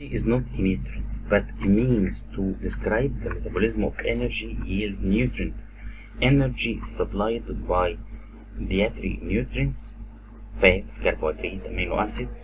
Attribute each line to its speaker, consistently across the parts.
Speaker 1: Is not a nutrient, but a means to describe the metabolism of energy yield nutrients. Energy is supplied by dietary nutrients, fats, carbohydrates, amino acids,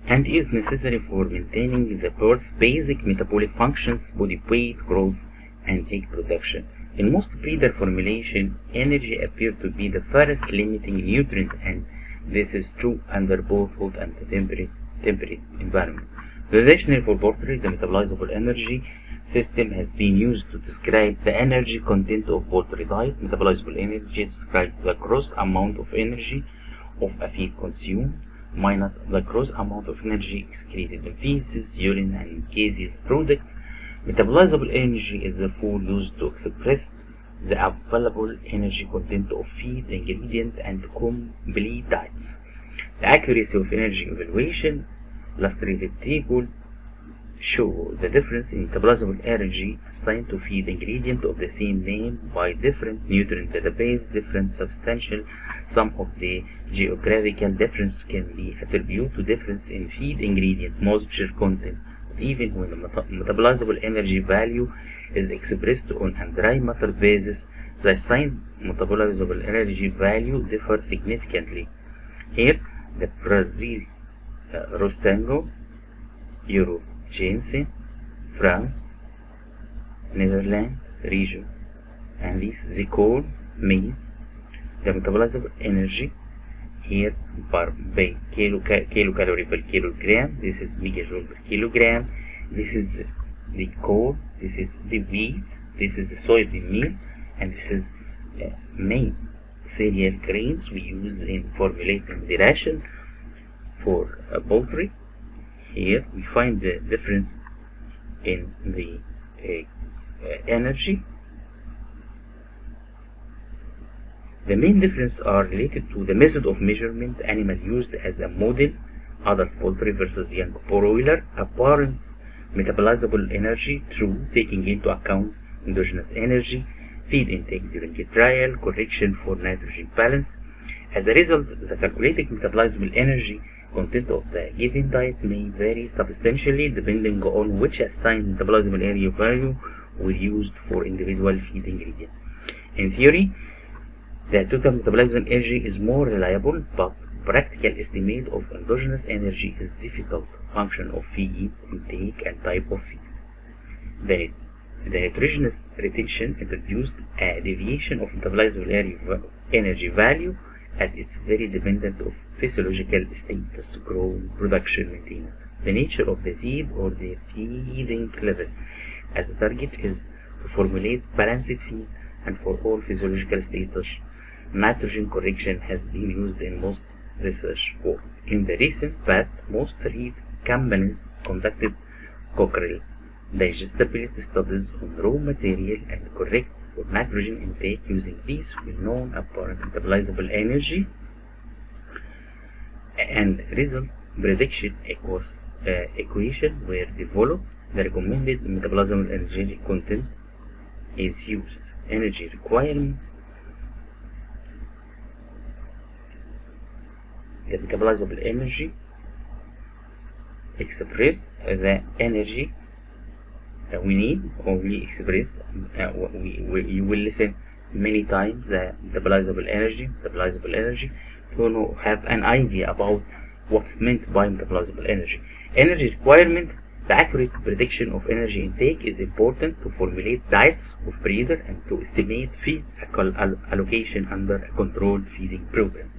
Speaker 1: and is necessary for maintaining the bird's basic metabolic functions, body weight, growth, and egg production. In most breeder formulation, energy appears to be the first limiting nutrient, and this is true under both hot and temperate environment. The dictionary for poultry, the metabolizable energy system, has been used to describe the energy content of poultry diet. Metabolizable energy describes the gross amount of energy of a feed consumed minus the gross amount of energy excreted in feces, urine, and gaseous products. Metabolizable energy is therefore used to express the available energy content of feed, ingredient, and complete diets. The accuracy of energy evaluation. Illustrated table show the difference in metabolizable energy assigned to feed ingredient of the same name by different nutrient database. Different substantial sum of the geographical difference can be attributed to difference in feed ingredient moisture content. Even when the metabolizable energy value is expressed on a dry matter basis, the assigned metabolizable energy value differs significantly. Here, the Brazil, Rostango, Europe, Jensen, France, Netherlands region, and this the corn, maize. The metabolizable energy here per kilocalorie per kilogram. This is megajoule per kilogram. This is the corn. This is the wheat. This is the soybean meal, and this is main cereal grains we use in formulating the ration for poultry. Here we find the difference in the energy. The main differences are related to the method of measurement, animal used as a model, adult poultry versus young broiler, apparent metabolizable energy, true, taking into account endogenous energy, feed intake during a trial, correction for nitrogen balance. As a result, the calculated metabolizable energy content of the given diet may vary substantially depending on which assigned metabolizable area value were used for individual feed ingredient. In theory, the total metabolizable energy is more reliable, but practical estimate of endogenous energy is difficult, function of feed intake and type of feed. The nitrogenous retention introduced a deviation of metabolizable energy value, as it's very dependent of physiological status, growth, production, maintenance, the nature of the feed or the feeding level, as the target is to formulate balanced feed, and for all physiological status, nitrogen correction has been used in most research work. In the recent past, most feed companies conducted cockerel digestibility studies on raw material and correct for nitrogen intake using these well-known apparent metabolizable energy, and result prediction equation were developed. The recommended metabolizable energy content is used. Energy requirement. The metabolizable energy express the energy we need, or we express, you will listen many times the metabolizable energy to have an idea about what's meant by metabolizable energy. Energy requirement. The accurate prediction of energy intake is important to formulate diets of breeder and to estimate feed allocation under a controlled feeding program.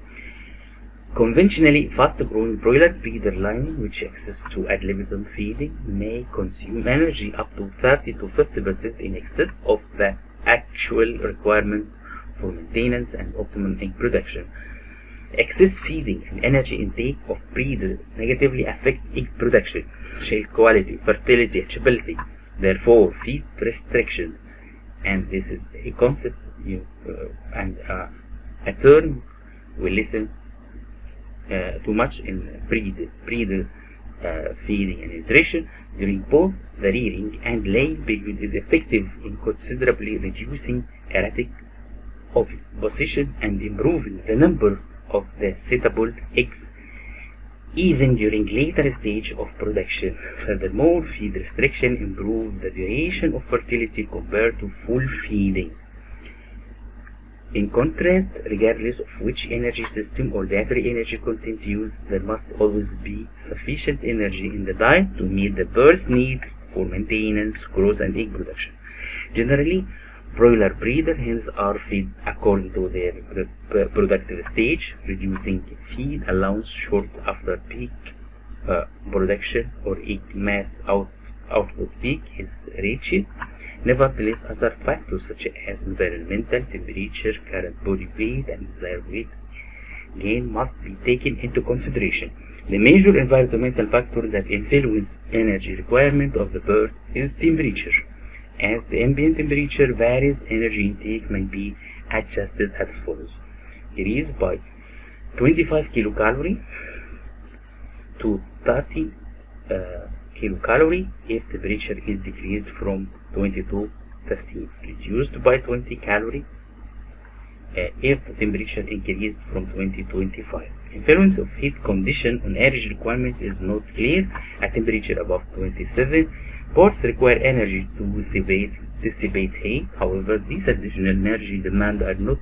Speaker 1: Conventionally, fast-growing broiler breeder line, which access to unlimited feeding, may consume energy up to 30 to 50% in excess of the actual requirement for maintenance and optimum egg production. Excess feeding and energy intake of breeder negatively affect egg production, shell quality, fertility, hatchability. Therefore, feed restriction, and this is a concept and a term we listen too much in breeder feeding and nutrition during both the rearing and laying period is effective in considerably reducing erratic oviposition and improving the number of the setable eggs even during later stage of production. Furthermore, feed restriction improves the duration of fertility compared to full feeding. In contrast, regardless of which energy system or dietary energy content used, there must always be sufficient energy in the diet to meet the bird's need for maintenance, growth, and egg production. Generally, broiler breeder hens are fed according to their productive stage, reducing feed allowance short after peak production or egg mass output peak is reached. Nevertheless, other factors such as environmental, temperature, current body weight, and desired weight gain must be taken into consideration. The major environmental factor that influence energy requirement of the bird is temperature. As the ambient temperature varies, energy intake may be adjusted as follows. Increase by 25 kilocalorie to 30 kilocalorie if temperature is decreased from 20 to 15. Reduced by 20 calorie if the temperature increased from 20 to 25. Influence of heat condition on energy requirement is not clear. At temperature above 27, birds require energy to dissipate heat. However, these additional energy demands are not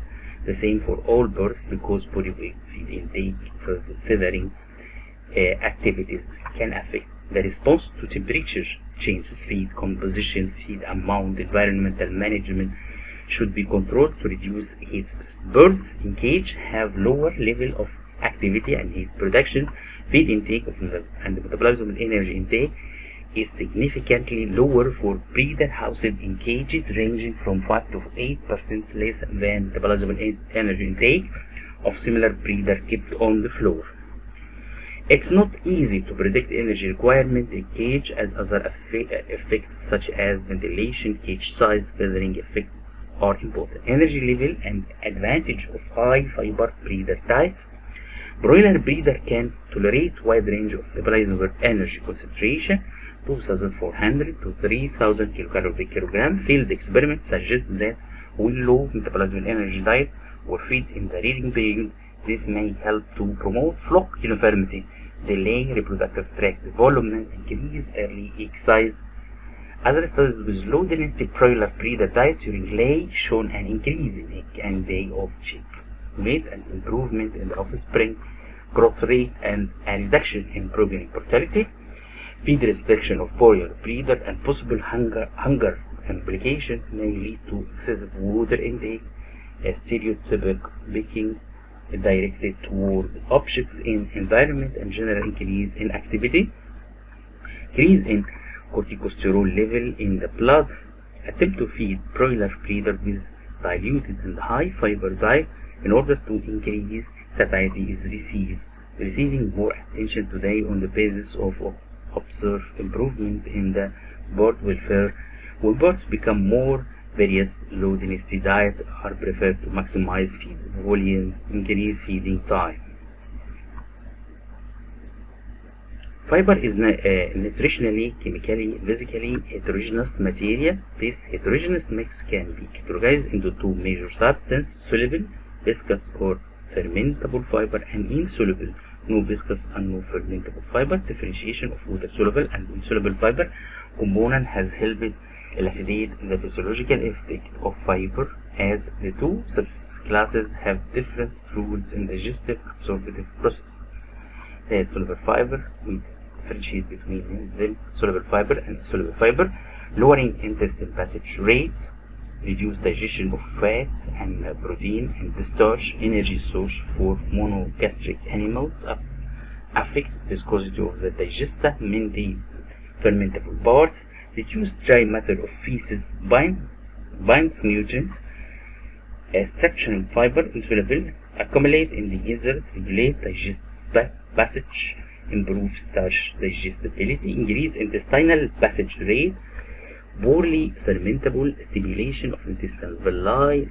Speaker 1: the same for all birds because body weight, feed intake, feathering activities can affect the response to temperature changes. Feed composition, feed amount, environmental management should be controlled to reduce heat stress. Birds in cage have lower level of activity and heat production. Feed intake and the metabolism energy intake is significantly lower for breeder housed in cages, ranging from 5 to 8% less than metabolism energy intake of similar breeder kept on the floor. It's not easy to predict energy requirement in cage, as other effects such as ventilation, cage size, feathering effect are important. Energy level and advantage of high fiber breeder type. Broiler breeder can tolerate wide range of metabolism energy concentration, 2,400 to 3,000 kilocalories per kilogram. Field experiments suggest that when low metabolism energy diet were fed in the rearing period, this may help to promote flock uniformity, delay reproductive tract development, increase early egg size. Other studies with low density broiler breeder diet during lay shown an increase in egg and day of chick weight and improvement in the offspring growth rate and a reduction in progeny mortality. Feed restriction of broiler breeder and possible hunger implication may lead to excessive water intake, a stereotypic picking directed toward objects in environment, and general increase in activity. Increase in corticosterol level in the blood. Attempt to feed broiler breeder with diluted and high fiber diet in order to increase satiety is receiving more attention today on the basis of observed improvement in the bird welfare. When birds become more various, low density diets are preferred to maximize feed volume, increase feeding time. Fiber is nutritionally, chemically, physically heterogeneous material. This heterogeneous mix can be categorized into two major substances: soluble, viscous or fermentable fiber, and insoluble, no viscous and no fermentable fiber. Differentiation of water soluble and insoluble fiber component has helped elucidate the physiological effect of fiber, as the two subclasses have different rules in digestive absorptive process. The soluble fiber, we differentiate between them, soluble fiber and insoluble fiber. Lowering intestine passage rate, reduce digestion of fat and protein, and starch, energy source for monogastric animals, affect viscosity of the digestive, maintain fermentable parts, reduce dry matter of feces, binds nutrients, structuring fiber, insoluble, accumulate in the gizzard, regulate digestive passage, improve starch digestibility, increase intestinal passage rate, poorly fermentable, stimulation of intestinal villi,